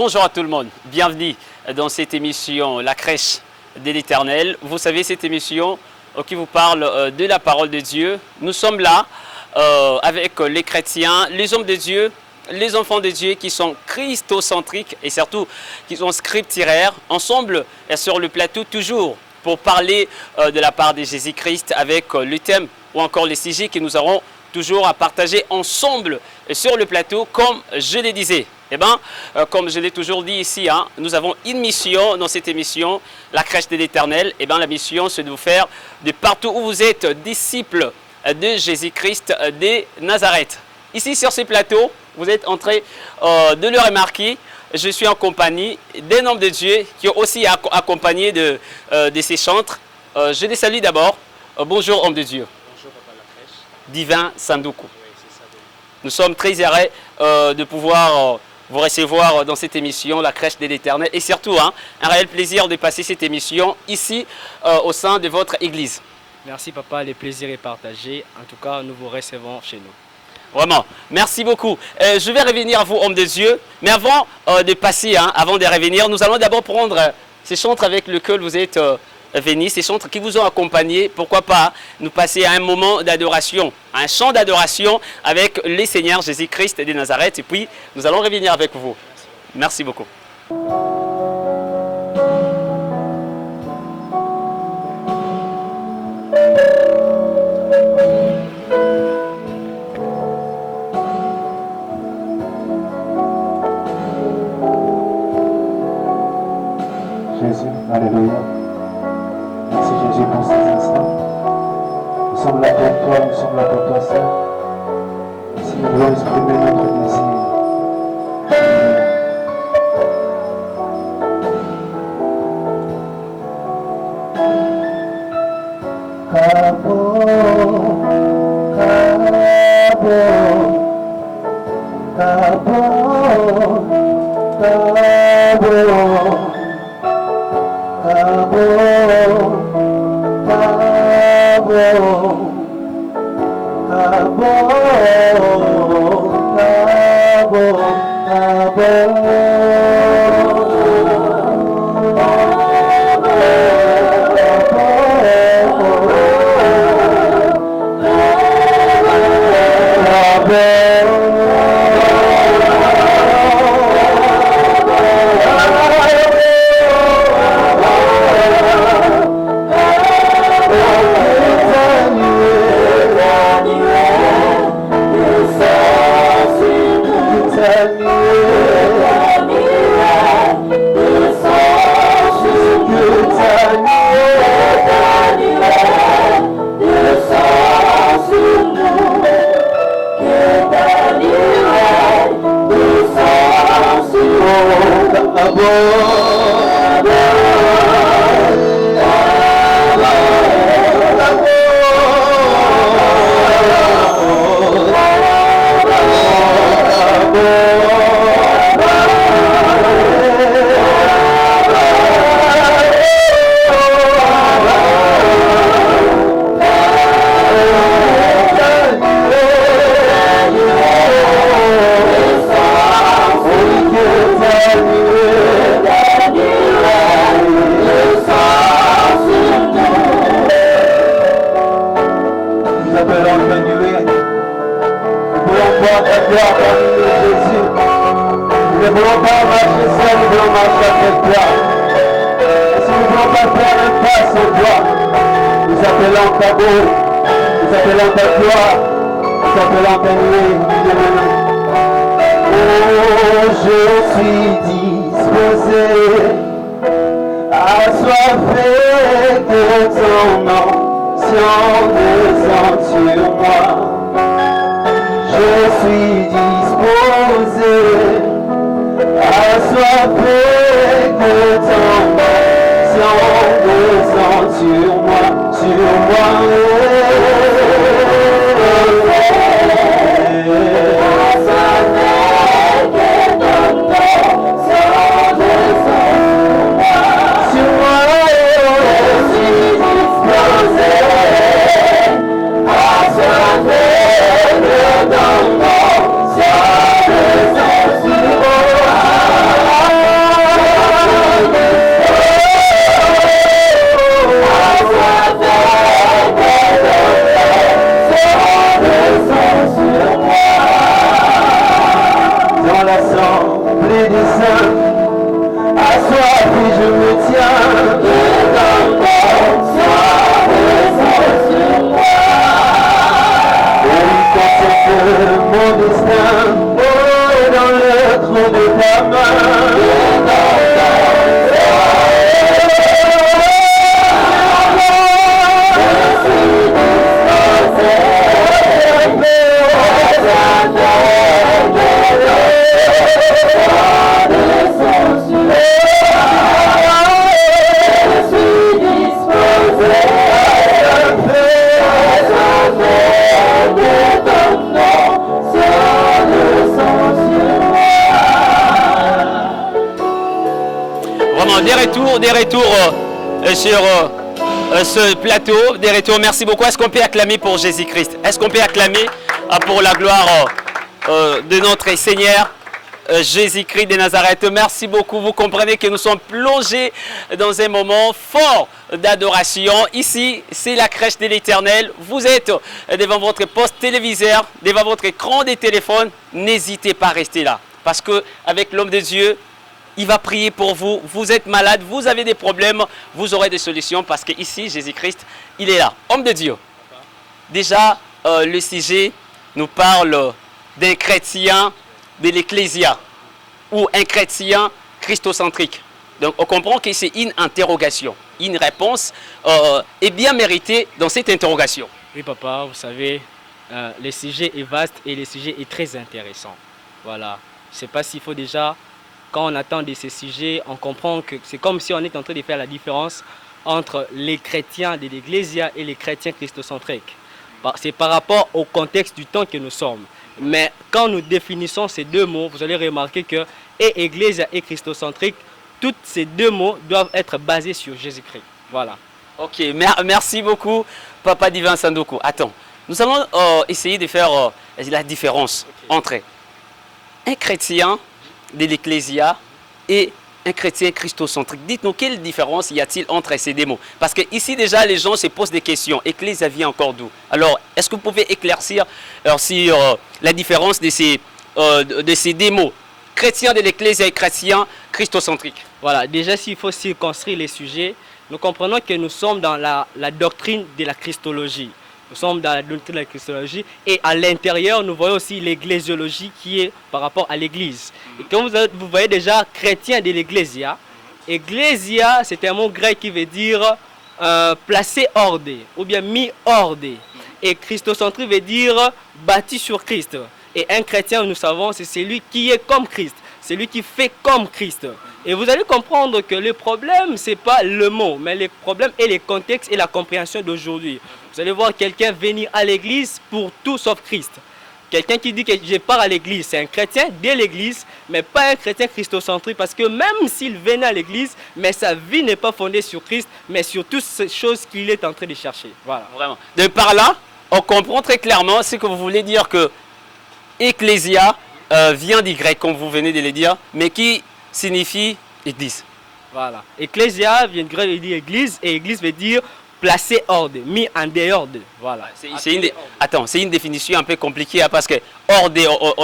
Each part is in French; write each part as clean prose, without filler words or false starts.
Bonjour à tout le monde, bienvenue dans cette émission La Crèche de l'Éternel. Vous savez, cette émission qui vous parle de la parole de Dieu. Nous sommes là avec les chrétiens, les hommes de Dieu, les enfants de Dieu qui sont christocentriques et surtout qui sont scripturaires, ensemble sur le plateau toujours pour parler de la part de Jésus-Christ avec le thème ou encore les sujets que nous aurons toujours à partager ensemble sur le plateau, comme je le disais. Eh bien, comme je l'ai toujours dit ici, nous avons une mission dans cette émission, la crèche de l'Éternel. Eh bien, la mission, c'est de vous faire de partout où vous êtes disciples de Jésus-Christ de Nazareth. Ici, sur ce plateau, vous êtes en train de le remarquer, je suis en compagnie d'un homme de Dieu qui est aussi accompagné de ces chantres. Je les salue d'abord. Bonjour, homme de Dieu. Bonjour, Papa la crèche. Divin Sandoku. Oui, c'est ça. Nous sommes très heureux de pouvoir vous recevoir dans cette émission, la crèche de l'Éternel. Et surtout, un réel plaisir de passer cette émission ici au sein de votre église. Merci, Papa. Le plaisir est partagé. En tout cas, nous vous recevons chez nous. Vraiment, merci beaucoup. Je vais revenir à vous, homme de Dieu. Mais avant de passer, avant de revenir, nous allons d'abord prendre ces chantres avec lesquels vous êtes venus, ces chantres qui vous ont accompagné. Pourquoi pas nous passer à un moment d'adoration, un chant d'adoration avec le Seigneur Jésus-Christ de Nazareth. Et puis, nous allons revenir avec vous. Merci beaucoup. Jésus, alléluia. Merci Jésus pour ces instants. Nous sommes là pour toi, nous sommes là pour toi, Seigneur. Merci, nous voulons exprimer notre désir. Cabo, cabo, cabo, cabo. l'assemblée des saints, assoiffé je me tiens, que ton nom soit présent sur moi. Et conserve mon destin, oh, dans le creux de ta main. Des retours sur ce plateau, des retours. Merci beaucoup. Est-ce qu'on peut acclamer pour Jésus-Christ? Est-ce qu'on peut acclamer pour la gloire de notre Seigneur Jésus-Christ de Nazareth? Merci beaucoup. Vous comprenez que nous sommes plongés dans un moment fort d'adoration. Ici, c'est la crèche de l'Éternel. Vous êtes devant votre poste téléviseur, devant votre écran de téléphone. N'hésitez pas à rester là. Parce qu'avec l'homme de Dieu, il va prier pour vous. Vous êtes malade, vous avez des problèmes, vous aurez des solutions parce que ici, Jésus-Christ, il est là. Homme de Dieu. Déjà, le sujet nous parle d'un chrétien de l'Ecclésia ou un chrétien christocentrique. Donc, on comprend que c'est une interrogation. Une réponse est bien méritée dans cette interrogation. Oui, papa, vous savez, le sujet est vaste et le sujet est très intéressant. Voilà. Je ne sais pas s'il faut déjà... Quand on attend de ces sujets, on comprend que c'est comme si on est en train de faire la différence entre les chrétiens de l'Ecclésia et les chrétiens christocentriques. C'est par rapport au contexte du temps que nous sommes. Mais quand nous définissons ces deux mots, vous allez remarquer que et Ecclésia et christocentrique, tous ces deux mots doivent être basés sur Jésus-Christ. Voilà. Ok, merci beaucoup, Papa Divin Sandoku. Attends, nous allons essayer de faire la différence entre un chrétien de l'Ecclésia et un chrétien christocentrique. Dites-nous, quelle différence y a-t-il entre ces deux mots? Parce que ici déjà, les gens se posent des questions. Ecclésia vient encore d'où? Alors, est-ce que vous pouvez éclaircir sur la différence de ces deux mots? Chrétien de l'Ecclésia et chrétien christocentrique. Voilà, déjà s'il faut circonscrire les sujets, nous comprenons que nous sommes dans la doctrine de la Christologie. Nous sommes dans la doctrine de la Christologie et à l'intérieur, nous voyons aussi l'ecclésiologie qui est par rapport à l'Église. Et comme vous voyez déjà, chrétien de l'Ecclésia, Ecclésia, c'est un mot grec qui veut dire placé hors des, ou bien mis hors des. Et christocentrique veut dire bâti sur Christ. Et un chrétien, nous savons, c'est celui qui est comme Christ, celui qui fait comme Christ. Et vous allez comprendre que le problème, ce n'est pas le mot, mais le problème est le contexte et la compréhension d'aujourd'hui. Vous allez voir quelqu'un venir à l'église pour tout sauf Christ. Quelqu'un qui dit que je pars à l'église, c'est un chrétien de l'église, mais pas un chrétien christocentrique, parce que même s'il venait à l'église, mais sa vie n'est pas fondée sur Christ, mais sur toutes ces choses qu'il est en train de chercher. Voilà. Vraiment. De par là, on comprend très clairement ce que vous voulez dire que Ecclésia vient du grec, comme vous venez de le dire, mais qui signifie église. Voilà. Ecclésia vient du grec, il dit église, et église veut dire placé hors de, mis en dehors de. Voilà. Attends, c'est une définition un peu compliquée, hein, parce que hors de,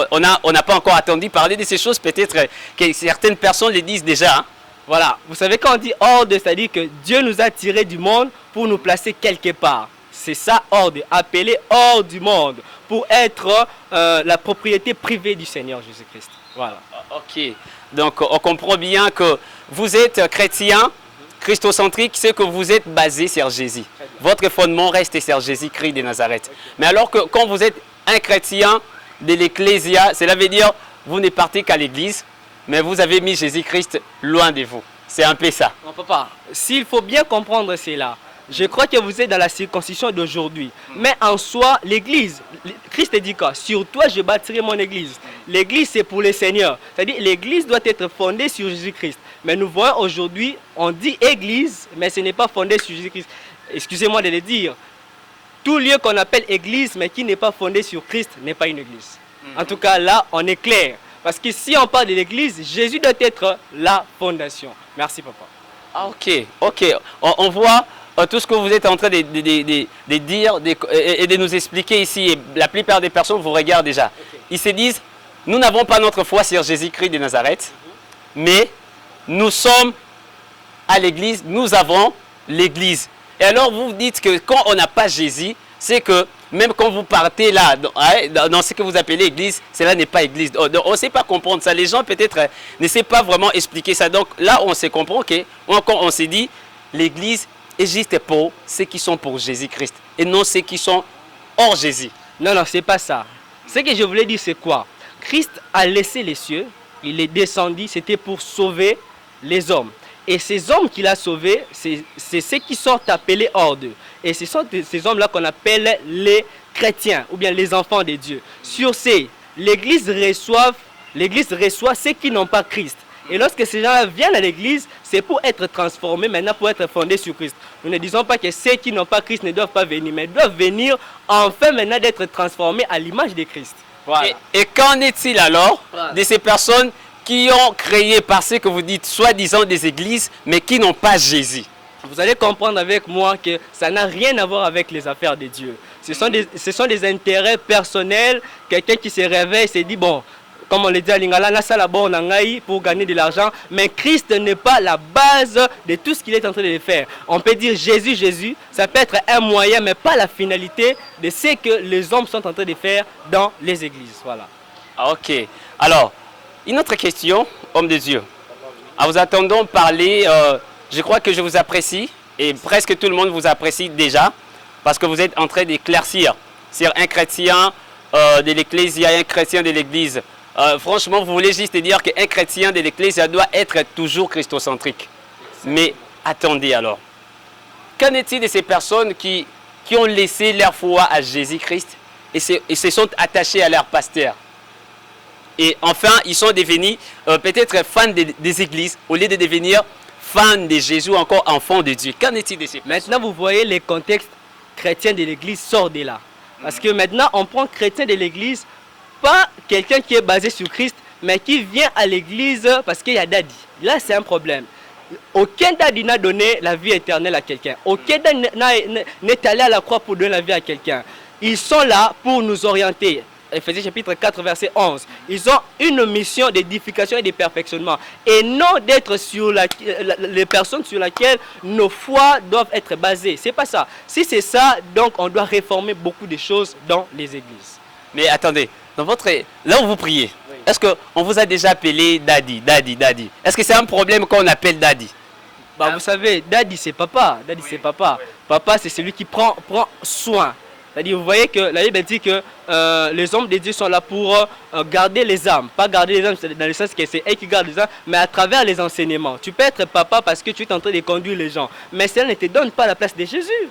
on n'a pas encore entendu parler de ces choses, peut-être que certaines personnes les disent déjà. Hein. Voilà. Vous savez, quand on dit hors de, c'est-à-dire que Dieu nous a tirés du monde pour nous placer quelque part. C'est ça, hors de, appelé hors du monde, pour être la propriété privée du Seigneur Jésus-Christ. Voilà. Ok. Donc, on comprend bien que vous êtes chrétien, christocentrique, c'est que vous êtes basé sur Jésus. Votre fondement reste sur Jésus-Christ de Nazareth. Mais alors que quand vous êtes un chrétien de l'Ecclésia, cela veut dire vous ne partez qu'à l'église, mais vous avez mis Jésus-Christ loin de vous. C'est un peu ça. Non, papa, s'il faut bien comprendre cela, je crois que vous êtes dans la circoncision d'aujourd'hui. Mais en soi, l'église, Christ dit quoi? Sur toi, je bâtirai mon église. L'église, c'est pour le Seigneur. C'est-à-dire, l'église doit être fondée sur Jésus-Christ. Mais nous voyons aujourd'hui, on dit église, mais ce n'est pas fondé sur Jésus-Christ. Excusez-moi de le dire. Tout lieu qu'on appelle église, mais qui n'est pas fondé sur Christ, n'est pas une église. En tout cas, là, on est clair. Parce que si on parle de l'église, Jésus doit être la fondation. Merci, papa. Ah, ok. On voit tout ce que vous êtes en train de dire et de nous expliquer ici. Et la plupart des personnes vous regardent déjà. Ils se disent, nous n'avons pas notre foi sur Jésus-Christ de Nazareth, mais nous sommes à l'église, nous avons l'église. Et alors vous dites que quand on n'a pas Jésus, c'est que même quand vous partez là, dans ce que vous appelez église, cela n'est pas église. On ne sait pas comprendre ça. Les gens peut-être ne savent pas vraiment expliquer ça. Donc là, on se comprend qu'on s'est dit, l'église existe pour ceux qui sont pour Jésus-Christ et non ceux qui sont hors Jésus. Non, non, c'est pas ça. Ce que je voulais dire, c'est quoi? Christ a laissé les cieux, il est descendu, c'était pour sauver les hommes. Et ces hommes qu'il a sauvés, c'est ceux qui sont appelés hors d'eux. Et ce sont ces hommes-là qu'on appelle les chrétiens, ou bien les enfants de Dieu. Sur ces, l'Église reçoit ceux qui n'ont pas Christ. Et lorsque ces gens viennent à l'Église, c'est pour être transformés, maintenant pour être fondés sur Christ. Nous ne disons pas que ceux qui n'ont pas Christ ne doivent pas venir, mais doivent venir enfin maintenant d'être transformés à l'image de Christ. Voilà. Et qu'en est-il alors de ces personnes qui ont créé par ce que vous dites, soi-disant des églises, mais qui n'ont pas Jésus? Vous allez comprendre avec moi que ça n'a rien à voir avec les affaires de Dieu. Ce sont des intérêts personnels. Quelqu'un qui se réveille et se dit, bon, comme on le dit à Lingala, pour gagner de l'argent. Mais Christ n'est pas la base de tout ce qu'il est en train de faire. On peut dire Jésus, ça peut être un moyen, mais pas la finalité de ce que les hommes sont en train de faire dans les églises. Voilà. Ok. Alors, une autre question, homme de Dieu. En vous attendant parler, je crois que je vous apprécie et presque tout le monde vous apprécie déjà parce que vous êtes en train d'éclaircir sur un chrétien de l'église et un chrétien de l'église. Franchement, vous voulez juste dire qu'un chrétien de l'église doit être toujours christocentrique. Mais attendez alors. Qu'en est-il de ces personnes qui ont laissé leur foi à Jésus-Christ et se sont attachés à leur pasteur? Et enfin, ils sont devenus peut-être fans des églises au lieu de devenir fans de Jésus, encore enfants de Dieu. Qu'en est-il de ces personnes? Maintenant, vous voyez les contextes chrétiens de l'église sortent de là. Parce que maintenant, on prend chrétien de l'église, pas quelqu'un qui est basé sur Christ, mais qui vient à l'église parce qu'il y a Daddy. Là, c'est un problème. Aucun Daddy n'a donné la vie éternelle à quelqu'un. Aucun Daddy n'est allé à la croix pour donner la vie à quelqu'un. Ils sont là pour nous orienter. Éphésiens chapitre 4, verset 11. Ils ont une mission d'édification et de perfectionnement. Et non d'être sur les personnes sur lesquelles nos foi doivent être basées. C'est pas ça. Si c'est ça, donc on doit réformer beaucoup de choses dans les églises. Mais attendez, là où vous priez, oui. Est-ce qu'on vous a déjà appelé Daddy? Est-ce que c'est un problème qu'on appelle Daddy? Bah, vous savez, Daddy c'est papa. Daddy c'est papa. Papa c'est celui qui prend soin. C'est-à-dire, vous voyez que la Bible dit que les hommes de Dieu sont là pour garder les âmes. Pas garder les âmes dans le sens que c'est eux qui gardent les âmes, mais à travers les enseignements. Tu peux être papa parce que tu es en train de conduire les gens. Mais cela ne te donne pas la place de Jésus.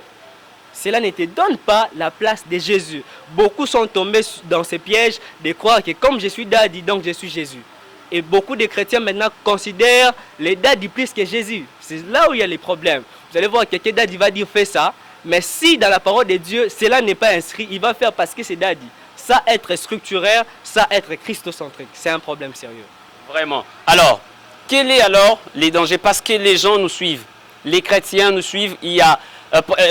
Cela ne te donne pas la place de Jésus. Beaucoup sont tombés dans ces pièges de croire que comme je suis Daddy, donc je suis Jésus. Et beaucoup de chrétiens maintenant considèrent les Daddy plus que Jésus. C'est là où il y a les problèmes. Vous allez voir quelqu'un Daddy va dire fais ça. Mais si dans la parole de Dieu, cela n'est pas inscrit, il va faire parce que c'est Daddy. Ça être structurel, ça être christocentrique. C'est un problème sérieux. Vraiment. Alors, quel est alors les dangers? Parce que les gens nous suivent. Les chrétiens nous suivent. Il y a,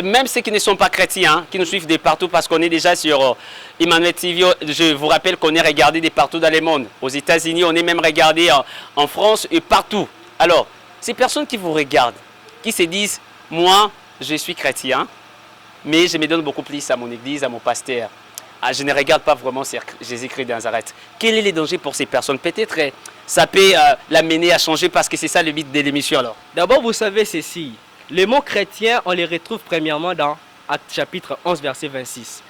même ceux qui ne sont pas chrétiens, qui nous suivent de partout parce qu'on est déjà sur Emmanuel TV. Je vous rappelle qu'on est regardé de partout dans le monde. Aux États-Unis, on est même regardé en France et partout. Alors, ces personnes qui vous regardent, qui se disent, moi, je suis chrétien, mais je me donne beaucoup plus à mon église, à mon pasteur. Je ne regarde pas vraiment Jésus-Christ de Nazareth. Quel est le danger pour ces personnes? Peut-être ça peut l'amener à changer parce que c'est ça le but de l'émission alors. D'abord, vous savez ceci. Les mots chrétiens, on les retrouve premièrement dans Actes chapitre 11, verset 26.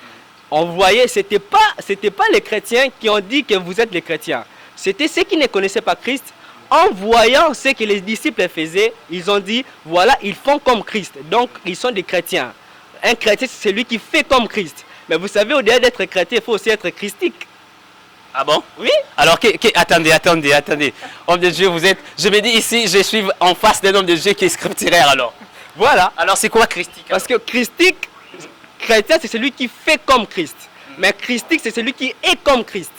On voyait, ce n'était pas les chrétiens qui ont dit que vous êtes les chrétiens. C'était ceux qui ne connaissaient pas Christ. En voyant ce que les disciples faisaient, ils ont dit, voilà, ils font comme Christ. Donc, ils sont des chrétiens. Un chrétien, c'est celui qui fait comme Christ. Mais vous savez, au-delà d'être chrétien, il faut aussi être christique. Ah bon? Oui. Alors, attendez. Homme de Dieu, vous êtes... Je me dis ici, je suis en face d'un homme de Dieu qui est scripturaire alors. Voilà. Alors, c'est quoi christique? Parce que christique, chrétien, c'est celui qui fait comme Christ. Mais christique, c'est celui qui est comme Christ.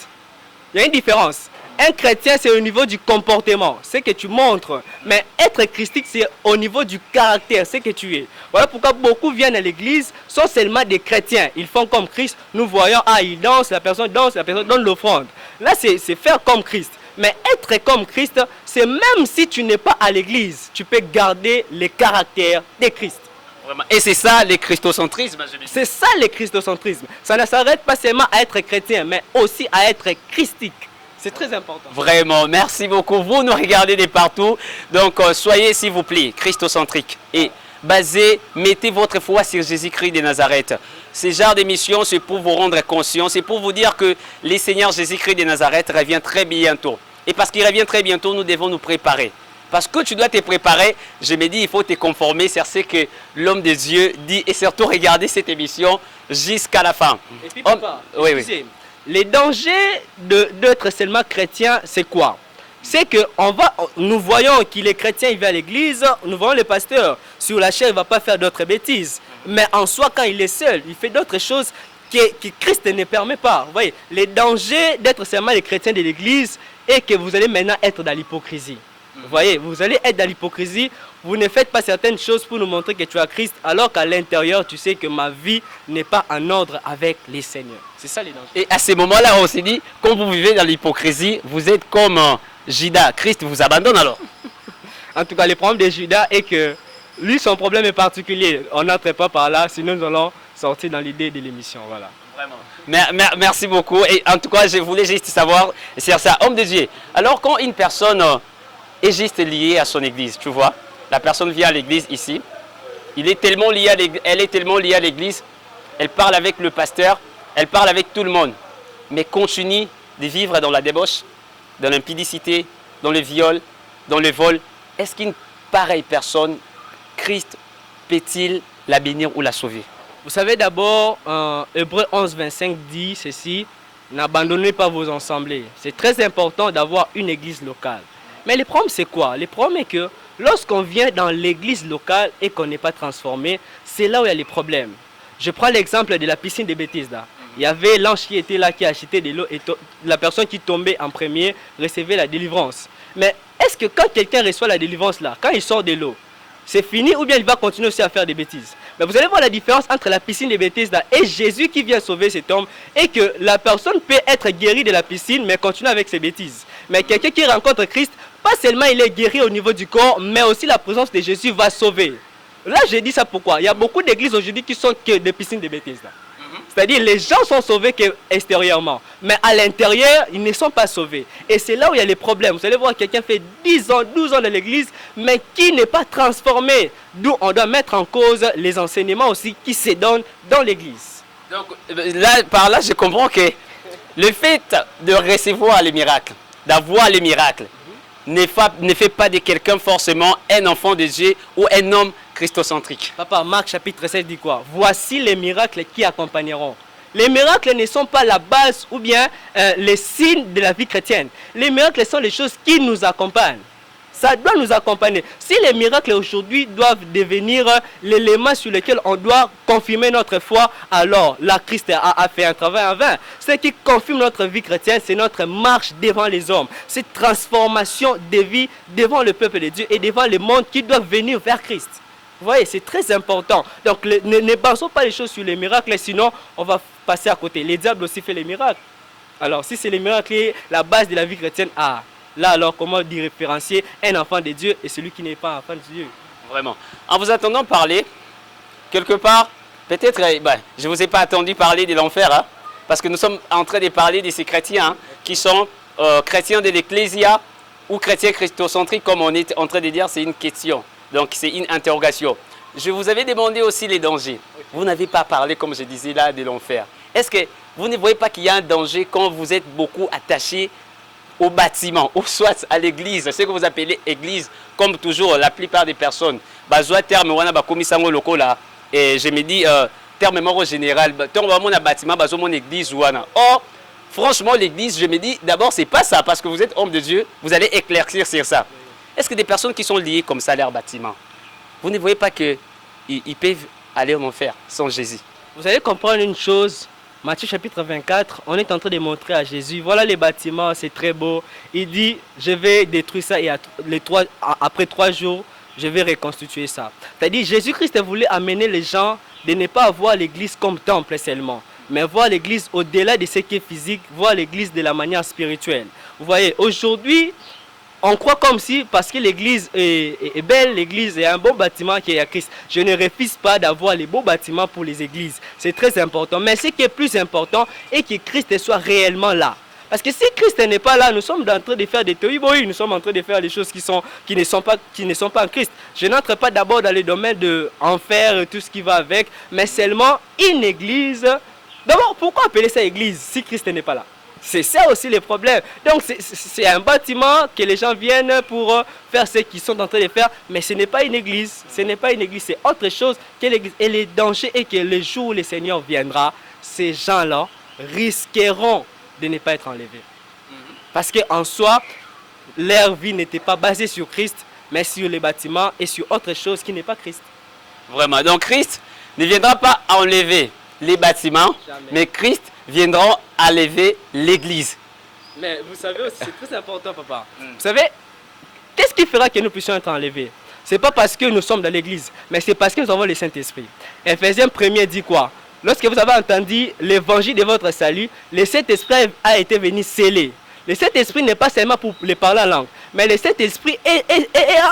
Il y a une différence. Un chrétien, c'est au niveau du comportement, ce que tu montres. Mais être christique, c'est au niveau du caractère, ce que tu es. Voilà pourquoi beaucoup viennent à l'église, sont seulement des chrétiens. Ils font comme Christ. Nous voyons, ils dansent, la personne donne l'offrande. Là, c'est faire comme Christ. Mais être comme Christ, c'est même si tu n'es pas à l'église, tu peux garder les caractères de Christ. Vraiment. Et c'est ça le christocentrisme, je me dis. C'est ça le christocentrisme. Ça ne s'arrête pas seulement à être chrétien, mais aussi à être christique. C'est très important. Vraiment, merci beaucoup. Vous nous regardez de partout. Donc, soyez, s'il vous plaît, christocentriques. Et mettez votre foi sur Jésus-Christ de Nazareth. Ce genre d'émission, c'est pour vous rendre conscient, c'est pour vous dire que le Seigneur Jésus-Christ de Nazareth revient très bientôt. Et parce qu'il revient très bientôt, nous devons nous préparer. Parce que tu dois te préparer, je me dis, il faut te conformer sur ce que l'homme de Dieu dit et surtout regarder cette émission jusqu'à la fin. Et puis, papa, oui. Les dangers d'être seulement chrétien, c'est quoi? C'est que nous voyons qu'il est chrétien, il va à l'église, nous voyons le pasteur, sur la chair, il ne va pas faire d'autres bêtises. Mais en soi, quand il est seul, il fait d'autres choses que Christ ne permet pas. Vous voyez, les dangers d'être seulement les chrétiens de l'église est que vous allez maintenant être dans l'hypocrisie. Vous voyez, vous allez être dans l'hypocrisie, vous ne faites pas certaines choses pour nous montrer que tu as Christ, alors qu'à l'intérieur, tu sais que ma vie n'est pas en ordre avec les seigneurs. C'est ça les dangers. Et à ces moments-là, on s'est dit, quand vous vivez dans l'hypocrisie, vous êtes comme Judas. Christ vous abandonne alors. En tout cas, le problème de Judas est que lui, son problème est particulier. On n'entre pas par là, sinon nous allons sortir dans l'idée de l'émission. Voilà. Vraiment. Merci beaucoup. Et en tout cas, je voulais juste savoir, c'est ça, homme de Dieu. Alors, quand une personne est juste liée à son église, tu vois, la personne vient à l'église ici, elle est tellement liée à l'église, elle parle avec le pasteur, elle parle avec tout le monde, mais continue de vivre dans la débauche, dans l'impudicité, dans le viol, dans le vol. Est-ce qu'une pareille personne, Christ peut-il la bénir ou la sauver? Vous savez d'abord, Hébreux 11, 25 dit ceci, n'abandonnez pas vos assemblées. C'est très important d'avoir une église locale. Mais le problème c'est quoi? Le problème est que lorsqu'on vient dans l'église locale et qu'on n'est pas transformé, c'est là où il y a les problèmes. Je prends l'exemple de la piscine de Bethesda. Il y avait l'ange qui était là, qui achetait de l'eau et la personne qui tombait en premier recevait la délivrance. Mais est-ce que quand quelqu'un reçoit la délivrance là, quand il sort de l'eau, c'est fini ou bien il va continuer aussi à faire des bêtises? Mais vous allez voir la différence entre la piscine de Bethesda et Jésus qui vient sauver cet homme et que la personne peut être guérie de la piscine mais continuer avec ses bêtises. Mais quelqu'un qui rencontre Christ, pas seulement il est guéri au niveau du corps, mais aussi la présence de Jésus va sauver. Là, j'ai dit ça pourquoi? Il y a beaucoup d'églises aujourd'hui qui sont que des piscines de Bethesda. C'est-à-dire les gens sont sauvés extérieurement, mais à l'intérieur, ils ne sont pas sauvés. Et c'est là où il y a les problèmes. Vous allez voir quelqu'un fait 10 ans, 12 ans de l'église, mais qui n'est pas transformé. D'où on doit mettre en cause les enseignements aussi qui se donnent dans l'église. Donc là, par là, je comprends que le fait de recevoir les miracles, d'avoir les miracles, ne fait pas de quelqu'un forcément un enfant de Dieu ou un homme christocentrique. Papa, Marc chapitre 16 dit quoi? Voici les miracles qui accompagneront. Les miracles ne sont pas la base ou bien les signes de la vie chrétienne. Les miracles sont les choses qui nous accompagnent. Ça doit nous accompagner. Si les miracles aujourd'hui doivent devenir l'élément sur lequel on doit confirmer notre foi, alors là, Christ a fait un travail en vain. Ce qui confirme notre vie chrétienne, c'est notre marche devant les hommes. Cette transformation de vie devant le peuple de Dieu et devant le monde qui doit venir vers Christ. Vous voyez, c'est très important. Donc, ne pensons pas les choses sur les miracles, sinon on va passer à côté. Les diables aussi font les miracles. Alors, si c'est les miracles, la base de la vie chrétienne, là, alors, comment différencier un enfant de Dieu et celui qui n'est pas un enfant de Dieu? Vraiment. En vous attendant parler, quelque part, peut-être, je ne vous ai pas attendu parler de l'enfer, hein, parce que nous sommes en train de parler de ces chrétiens qui sont chrétiens de l'Ecclésia ou chrétiens christocentriques, comme on est en train de dire, c'est une question. Donc, c'est une interrogation. Je vous avais demandé aussi les dangers. Vous n'avez pas parlé, comme je disais là, de l'enfer. Est-ce que vous ne voyez pas qu'il y a un danger quand vous êtes beaucoup attaché au bâtiment, ou soit à l'église, ce que vous appelez église, comme toujours la plupart des personnes, terme et je me dis, terme général, bâtiment, mon église, or, franchement, l'église, je me dis, d'abord, c'est pas ça, parce que vous êtes homme de Dieu, vous allez éclaircir sur ça. Est-ce que des personnes qui sont liées comme ça à leur bâtiment, vous ne voyez pas qu'ils peuvent aller en enfer sans Jésus? Vous allez comprendre une chose. Matthieu chapitre 24, on est en train de montrer à Jésus, voilà les bâtiments, c'est très beau. Il dit, je vais détruire ça et après 3 jours, je vais reconstituer ça. C'est-à-dire, Jésus-Christ voulait amener les gens de ne pas avoir l'église comme temple seulement, mais voir l'église au-delà de ce qui est physique, voir l'église de la manière spirituelle. Vous voyez, aujourd'hui, on croit comme si, parce que l'église est belle, l'église est un beau bâtiment qui est à Christ. Je ne refuse pas d'avoir les beaux bâtiments pour les églises. C'est très important. Mais ce qui est plus important est que Christ soit réellement là. Parce que si Christ n'est pas là, nous sommes en train de faire des théories, nous sommes en train de faire des choses qui ne sont pas en Christ. Je n'entre pas d'abord dans les domaines de enfer et tout ce qui va avec, mais seulement une église. D'abord, pourquoi appeler ça église si Christ n'est pas là? C'est ça aussi le problème. Donc c'est un bâtiment que les gens viennent pour faire ce qu'ils sont en train de faire, mais ce n'est pas une église. Ce n'est pas une église, c'est autre chose que l'église. Et le danger est que le jour où le Seigneur viendra, ces gens-là risqueront de ne pas être enlevés. Parce qu'en soi, leur vie n'était pas basée sur Christ, mais sur les bâtiments et sur autre chose qui n'est pas Christ. Vraiment. Donc Christ ne viendra pas enlever les bâtiments, Jamais. mais Christ viendra enlever l'église. Mais vous savez aussi, c'est très important, papa. Vous savez, qu'est-ce qui fera que nous puissions être enlevés? Ce n'est pas parce que nous sommes dans l'église, mais c'est parce que nous avons le Saint-Esprit. Ephésiens 1er dit quoi? Lorsque vous avez entendu l'évangile de votre salut, le Saint-Esprit a été venu sceller. Le Saint-Esprit n'est pas seulement pour les parler en langue, mais le Saint-Esprit est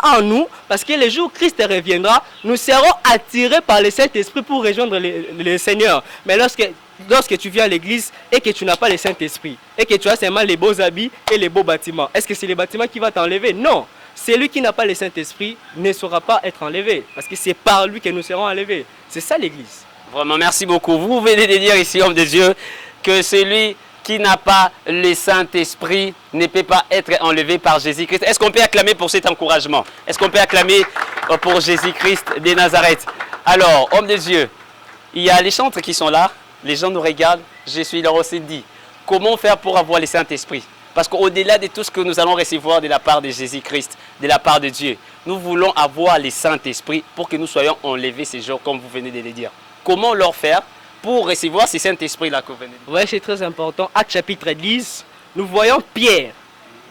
en nous, parce que le jour où Christ reviendra, nous serons attirés par le Saint-Esprit pour rejoindre le Seigneur. Mais lorsque tu viens à l'église et que tu n'as pas le Saint-Esprit, et que tu as seulement les beaux habits et les beaux bâtiments, est-ce que c'est les bâtiments qui vont t'enlever? Non. Celui qui n'a pas le Saint-Esprit ne saura pas être enlevé, parce que c'est par lui que nous serons enlevés. C'est ça l'église. Vraiment, merci beaucoup. Vous venez de dire ici, homme de Dieu, que celui qui n'a pas le Saint-Esprit ne peut pas être enlevé par Jésus-Christ. Est-ce qu'on peut acclamer pour cet encouragement? Est-ce qu'on peut acclamer pour Jésus-Christ de Nazareth? Alors, homme de Dieu, il y a les chantres qui sont là, les gens nous regardent, je suis là aussi dit. Comment faire pour avoir le Saint-Esprit? Parce qu'au-delà de tout ce que nous allons recevoir de la part de Jésus-Christ, de la part de Dieu, nous voulons avoir le Saint-Esprit pour que nous soyons enlevés ces jours, comme vous venez de le dire. Comment leur faire pour recevoir ce Saint-Esprit-là que vous venez de dire? Oui, c'est très important. Acte chapitre 10, nous voyons Pierre.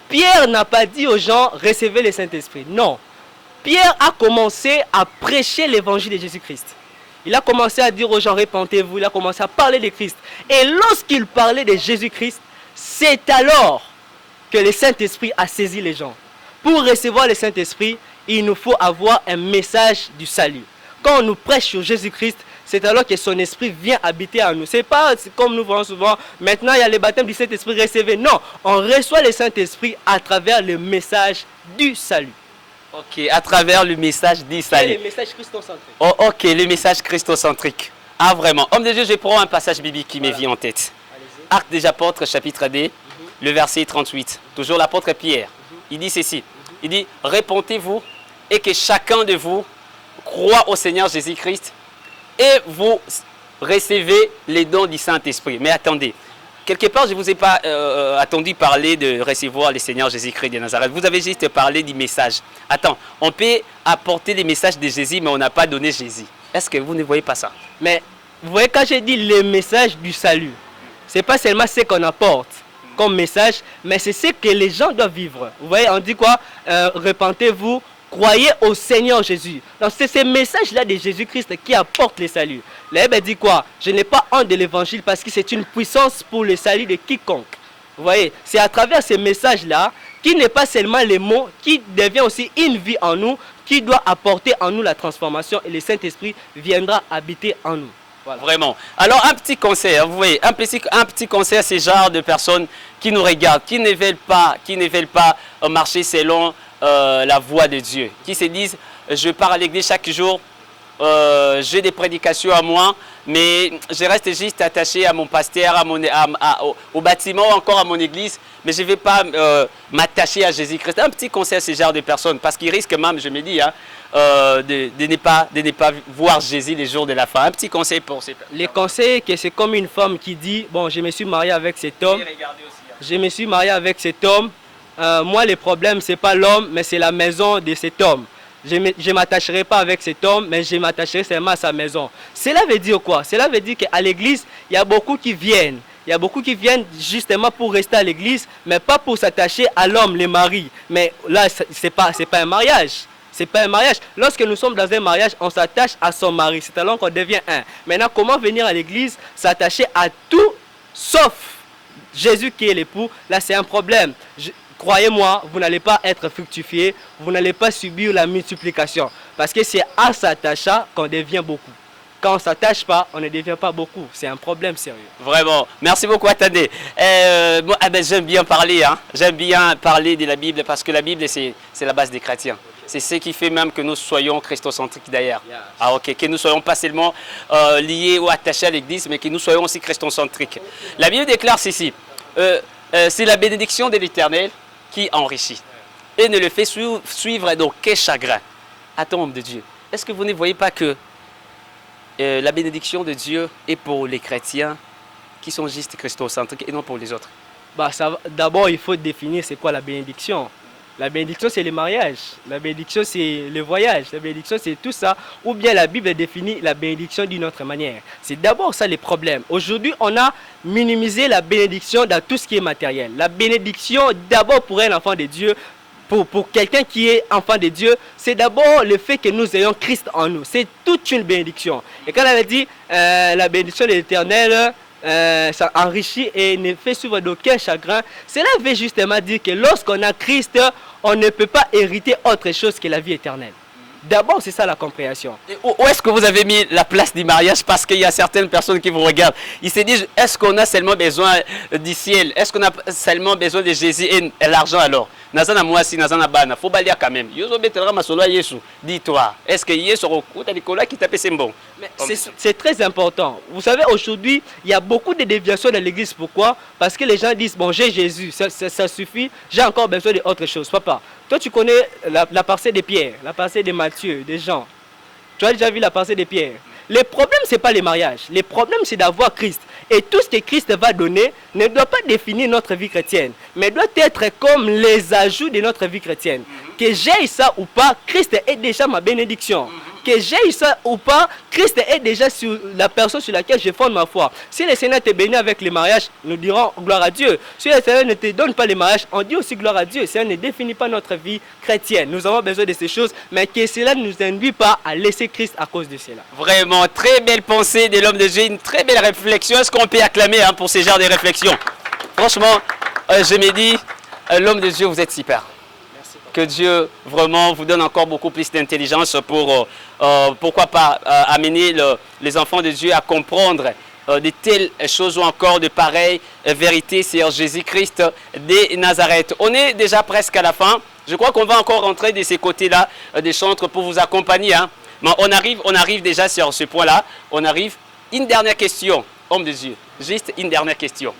Pierre n'a pas dit aux gens, recevez le Saint-Esprit. Non. Pierre a commencé à prêcher l'évangile de Jésus-Christ. Il a commencé à dire aux gens, répentez-vous. Il a commencé à parler de Christ. Et lorsqu'il parlait de Jésus-Christ, c'est alors que le Saint-Esprit a saisi les gens. Pour recevoir le Saint-Esprit, il nous faut avoir un message du salut. Quand on nous prêche sur Jésus-Christ, c'est alors que son esprit vient habiter en nous. Ce n'est pas comme nous voyons souvent, maintenant il y a le baptême du Saint-Esprit, recevez. Non, on reçoit le Saint-Esprit à travers le message du salut. Ok, à travers le message du salut. Et le message christocentrique. Oh, ok, le message christocentrique. Ah, vraiment. Homme de Dieu, je prends un passage biblique qui me vient en tête. Actes des Apôtres, chapitre 2, le verset 38. Toujours l'apôtre Pierre. Il dit ceci. Il dit, répentez-vous et que chacun de vous croit au Seigneur Jésus-Christ et vous recevez les dons du Saint-Esprit. Mais attendez, quelque part, je ne vous ai pas attendu parler de recevoir le Seigneur Jésus-Christ de Nazareth. Vous avez juste parlé du message. Attends, on peut apporter les messages de Jésus, mais on n'a pas donné Jésus. Est-ce que vous ne voyez pas ça? Mais vous voyez, quand j'ai dit le message du salut, ce n'est pas seulement ce qu'on apporte comme message, mais c'est ce que les gens doivent vivre. Vous voyez, on dit quoi? Repentez-vous, croyez au Seigneur Jésus. Donc c'est ce message-là de Jésus-Christ qui apporte le salut. La Bible dit quoi? Je n'ai pas honte de l'évangile parce que c'est une puissance pour le salut de quiconque. Vous voyez, c'est à travers ce message-là, qui n'est pas seulement les mots, qui devient aussi une vie en nous, qui doit apporter en nous la transformation et le Saint-Esprit viendra habiter en nous. Voilà. Vraiment. Alors un petit conseil, vous voyez, un petit conseil à ces genres de personnes qui nous regardent, qui ne veulent pas marcher selon la voie de Dieu, qui se disent, je pars à l'église chaque jour, j'ai des prédications à moi, mais je reste juste attaché à mon pasteur, au bâtiment, encore à mon église, mais je ne vais pas m'attacher à Jésus-Christ. Un petit conseil à ces genres de personnes, parce qu'ils risquent même, je me dis, de ne pas voir Jésus les jours de la fin. Un petit conseil pour ces personnes. Le conseil, que c'est comme une femme qui dit, bon, je me suis marié avec cet homme, je me suis marié avec cet homme, moi le problème c'est pas l'homme, mais c'est la maison de cet homme. Je ne m'attacherai pas avec cet homme, mais je m'attacherai seulement à sa maison. Cela veut dire quoi? Cela veut dire qu'à l'église, il y a beaucoup qui viennent. Il y a beaucoup qui viennent justement pour rester à l'église, mais pas pour s'attacher à l'homme, le mari. Mais là, ce n'est pas un mariage. Ce n'est pas un mariage. Lorsque nous sommes dans un mariage, on s'attache à son mari. C'est alors qu'on devient un. Maintenant, comment venir à l'église s'attacher à tout sauf Jésus qui est l'époux? Là, c'est un problème. Croyez-moi, vous n'allez pas être fructifié, vous n'allez pas subir la multiplication. Parce que c'est à s'attacher qu'on devient beaucoup. Quand on ne s'attache pas, on ne devient pas beaucoup. C'est un problème sérieux. Vraiment. Merci beaucoup, attendez. J'aime bien parler. Hein. J'aime bien parler de la Bible parce que la Bible, c'est la base des chrétiens. C'est ce qui fait même que nous soyons christocentriques d'ailleurs. Yes. Ah, ok. Que nous ne soyons pas seulement liés ou attachés à l'Église, mais que nous soyons aussi christocentriques. La Bible déclare ceci. C'est la bénédiction de l'Éternel qui enrichit et ne le fait suivre d'aucun chagrin. Attends, homme de Dieu, est-ce que vous ne voyez pas que la bénédiction de Dieu est pour les chrétiens qui sont juste christocentriques et non pour les autres? D'abord, il faut définir c'est quoi la bénédiction. La bénédiction, c'est le mariage. La bénédiction, c'est le voyage. La bénédiction, c'est tout ça. Ou bien la Bible définit la bénédiction d'une autre manière. C'est d'abord ça les problèmes. Aujourd'hui, on a minimisé la bénédiction dans tout ce qui est matériel. La bénédiction, d'abord pour un enfant de Dieu, pour quelqu'un qui est enfant de Dieu, c'est d'abord le fait que nous ayons Christ en nous. C'est toute une bénédiction. Et quand elle a dit la bénédiction de l'Éternel, ça enrichit et ne fait suivre d'aucun chagrin. Cela veut justement dire que lorsqu'on a Christ, on ne peut pas hériter autre chose que la vie éternelle. D'abord, c'est ça la compréhension. Et où est-ce que vous avez mis la place du mariage? Parce qu'il y a certaines personnes qui vous regardent. Ils se disent, est-ce qu'on a seulement besoin du ciel? Est-ce qu'on a seulement besoin de Jésus et l'argent alors? Nazana mwasi, nazana bana, faut balia quand même. Yozo betera masolo à Yesu. Dis-toi, est-ce que Yesu rokuta Nicolas qui tape c'est bon? C'est très important. Vous savez, aujourd'hui, il y a beaucoup de déviations dans l'église. Pourquoi? Parce que les gens disent, bon, j'ai Jésus, ça suffit, j'ai encore besoin d'autre chose. Papa, toi, tu connais la pensée de Pierre, la pensée de Matthieu, de Jean. Tu as déjà vu la pensée de Pierre. Le problème, ce n'est pas les mariages. Le problème, c'est d'avoir Christ. Et tout ce que Christ va donner ne doit pas définir notre vie chrétienne, mais doit être comme les ajouts de notre vie chrétienne. Que j'aie ça ou pas, Christ est déjà ma bénédiction. Que j'aie ça ou pas, Christ est déjà sur la personne sur laquelle je fonde ma foi. Si le Seigneur te bénit avec les mariages, nous dirons gloire à Dieu. Si le Seigneur ne te donne pas les mariages, on dit aussi gloire à Dieu. Ça ne définit pas notre vie chrétienne. Nous avons besoin de ces choses, mais que cela ne nous induit pas à laisser Christ à cause de cela. Vraiment, très belle pensée de l'homme de Dieu, une très belle réflexion. Est-ce qu'on peut acclamer pour ce genre de réflexion? Franchement, je me dis, l'homme de Dieu, vous êtes super. Que Dieu vraiment vous donne encore beaucoup plus d'intelligence pour, pourquoi pas, amener les enfants de Dieu à comprendre de telles choses ou encore de pareilles vérités sur Jésus-Christ de Nazareth. On est déjà presque à la fin. Je crois qu'on va encore rentrer de ces côtés-là des chantres pour vous accompagner. Hein. Mais on arrive déjà sur ce point-là. On arrive. Une dernière question, homme de Dieu. Juste une dernière question.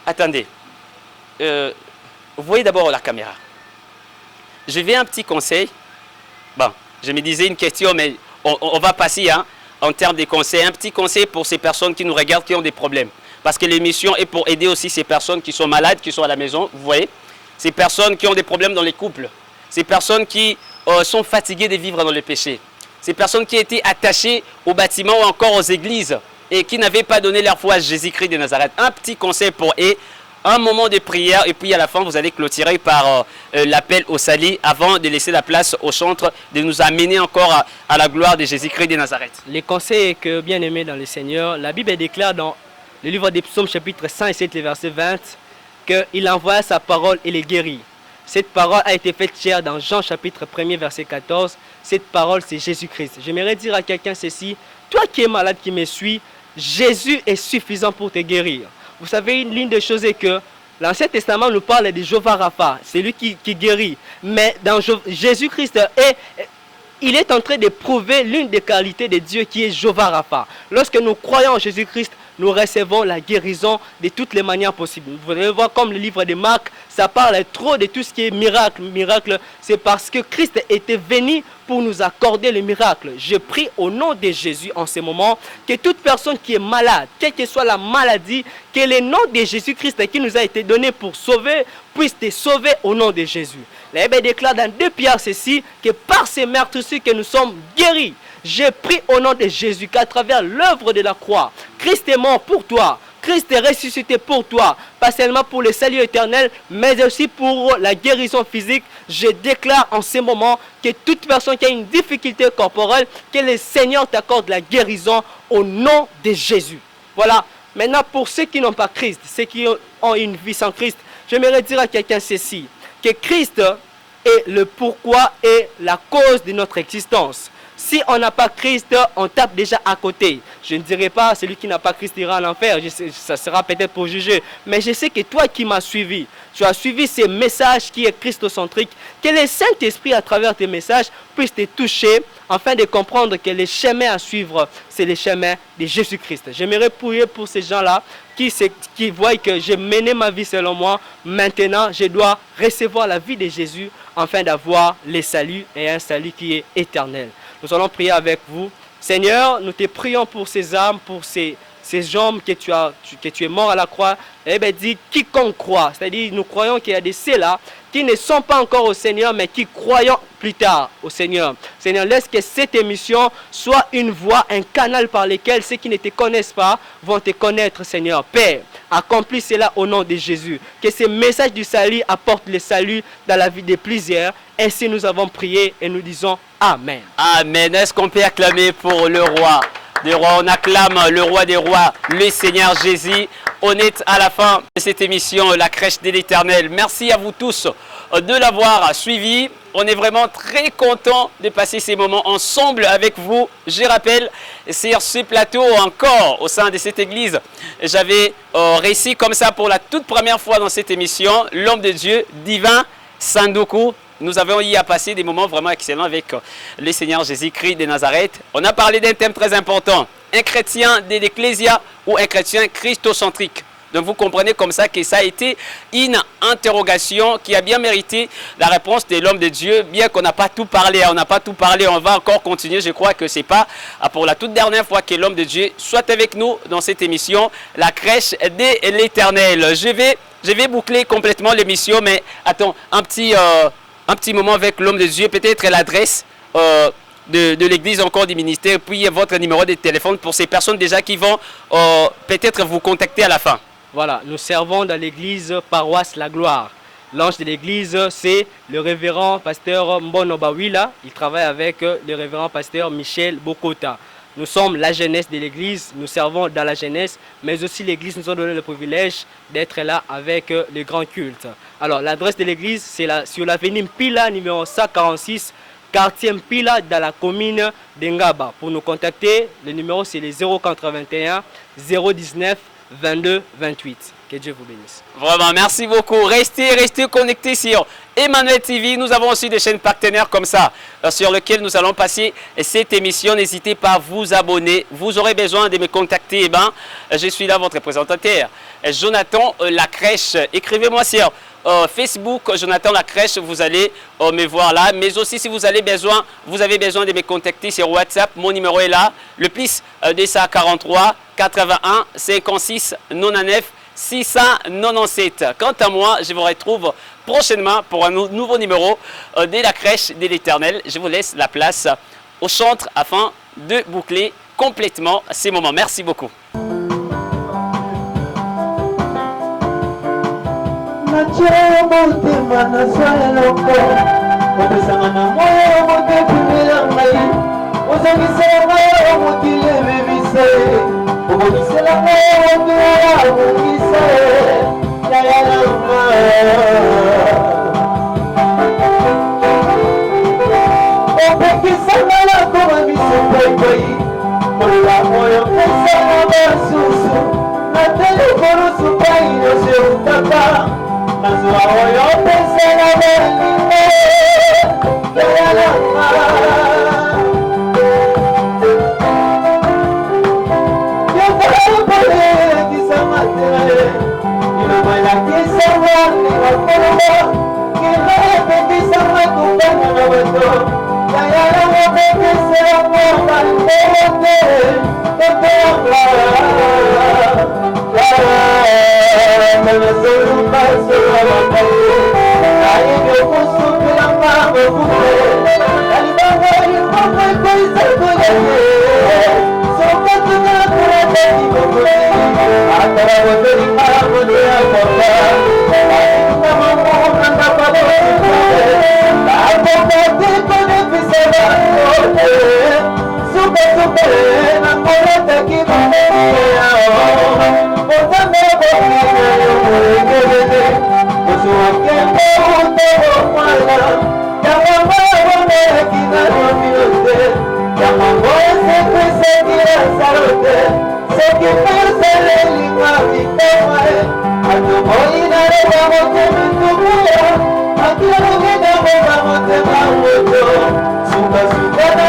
Attendez. Vous voyez d'abord la caméra. Je vais un petit conseil. Bon, je me disais une question, mais on va passer en termes de conseils. Un petit conseil pour ces personnes qui nous regardent, qui ont des problèmes. Parce que l'émission est pour aider aussi ces personnes qui sont malades, qui sont à la maison. Vous voyez, ces personnes qui ont des problèmes dans les couples. Ces personnes qui sont fatiguées de vivre dans le péché. Ces personnes qui étaient attachées aux bâtiments ou encore aux églises et qui n'avaient pas donné leur foi à Jésus-Christ de Nazareth. Un petit conseil pour eux. Un moment de prière et puis à la fin vous allez clôturer par l'appel au salut avant de laisser la place au chantre de nous amener encore à la gloire de Jésus-Christ de Nazareth. Les conseils que bien aimés dans le Seigneur, la Bible déclare dans le livre des Psaumes chapitre 107 verset 20 qu'il envoie sa parole et les guérit. Cette parole a été faite chair dans Jean chapitre 1er verset 14. Cette parole c'est Jésus-Christ. J'aimerais dire à quelqu'un ceci, toi qui es malade qui me suis, Jésus est suffisant pour te guérir. Vous savez, une ligne de choses est que l'Ancien Testament nous parle de Jéhovah Rapha, c'est lui qui guérit. Mais dans Jésus-Christ, il est en train de prouver l'une des qualités de Dieu qui est Jéhovah Rapha. Lorsque nous croyons en Jésus-Christ, nous recevons la guérison de toutes les manières possibles. Vous allez voir comme le livre de Marc, ça parle trop de tout ce qui est miracle. Miracle, c'est parce que Christ était venu pour nous accorder le miracle. Je prie au nom de Jésus en ce moment que toute personne qui est malade, quelle que soit la maladie, que le nom de Jésus-Christ qui nous a été donné pour sauver, puisse te sauver au nom de Jésus. La Bible déclare dans 2 Pierre ceci, que par ces meurtrissures que nous sommes guéris. Je prie au nom de Jésus qu'à travers l'œuvre de la croix, Christ est mort pour toi. Christ est ressuscité pour toi, pas seulement pour le salut éternel, mais aussi pour la guérison physique. Je déclare en ce moment que toute personne qui a une difficulté corporelle, que le Seigneur t'accorde la guérison au nom de Jésus. Voilà. Maintenant, pour ceux qui n'ont pas Christ, ceux qui ont une vie sans Christ, j'aimerais dire à quelqu'un ceci, que Christ est le pourquoi et la cause de notre existence. Si on n'a pas Christ, on tape déjà à côté. Je ne dirais pas celui qui n'a pas Christ ira en enfer, ça sera peut-être pour juger. Mais je sais que toi qui m'as suivi, tu as suivi ces messages qui est christocentrique, que le Saint-Esprit à travers tes messages puisse te toucher afin de comprendre que le chemin à suivre, c'est le chemin de Jésus-Christ. J'aimerais prier pour ces gens-là qui voient que j'ai mené ma vie selon moi. Maintenant, je dois recevoir la vie de Jésus afin d'avoir le salut et un salut qui est éternel. Nous allons prier avec vous. Seigneur, nous te prions pour ces âmes, pour ces hommes que tu es mort à la croix. Eh bien, dis quiconque croit. C'est-à-dire, nous croyons qu'il y a des ceux-là qui ne sont pas encore au Seigneur, mais qui croyons plus tard au Seigneur. Seigneur, laisse que cette émission soit une voie, un canal par lequel ceux qui ne te connaissent pas vont te connaître, Seigneur. Père, accomplis cela au nom de Jésus. Que ce message du salut apporte le salut dans la vie de plusieurs. Ainsi nous avons prié et nous disons Amen. Amen. Est-ce qu'on peut acclamer pour le roi des rois? On acclame le roi des rois, le Seigneur Jésus. On est à la fin de cette émission, la crèche de l'Éternel. Merci à vous tous de l'avoir suivi. On est vraiment très content de passer ces moments ensemble avec vous. Je rappelle, sur ce plateau encore, au sein de cette église, j'avais réussi comme ça pour la toute première fois dans cette émission, l'homme de Dieu, Divin Sandoku. Nous avons eu à passer des moments vraiment excellents avec le Seigneur Jésus-Christ de Nazareth. On a parlé d'un thème très important, un chrétien de l'Ecclésia ou un chrétien christocentrique. Donc vous comprenez comme ça que ça a été une interrogation qui a bien mérité la réponse de l'homme de Dieu, bien qu'on n'a pas tout parlé. On n'a pas tout parlé, on va encore continuer. Je crois que ce n'est pas pour la toute dernière fois que l'homme de Dieu soit avec nous dans cette émission, la crèche de l'Éternel. Je vais boucler complètement l'émission, mais attends, un petit moment avec l'homme de Dieu, peut-être l'adresse de l'église, encore du ministère, puis votre numéro de téléphone pour ces personnes déjà qui vont peut-être vous contacter à la fin. Voilà, nous servons dans l'église paroisse La Gloire. L'ange de l'église, c'est le révérend pasteur Mbono Bawila. Il travaille avec le révérend pasteur Michel Bokota. Nous sommes la jeunesse de l'église, nous servons dans la jeunesse, mais aussi l'église nous a donné le privilège d'être là avec les grands cultes. Alors, l'adresse de l'église, c'est sur l'avenue Mpila, numéro 146, quartier Mpila, dans la commune d'Engaba. Pour nous contacter, le numéro c'est le 081 019 22 28. Que Dieu vous bénisse. Vraiment, merci beaucoup. Restez connectés sur Emmanuel TV. Nous avons aussi des chaînes partenaires comme ça, sur lesquelles nous allons passer cette émission. N'hésitez pas à vous abonner. Vous aurez besoin de me contacter. Eh ben, je suis là, votre présentateur, Jonathan Lacrèche. Écrivez-moi sur Facebook, Jonathan Lacrèche, vous allez me voir là. Mais aussi, si vous avez besoin de me contacter sur WhatsApp, mon numéro est là. Le plus 243 81 56 99 697. Quant à moi, je vous retrouve prochainement pour un nouveau numéro de la crèche de l'Éternel. Je vous laisse la place au chantre afin de boucler complètement ces moments. Merci beaucoup. So Suka-suka na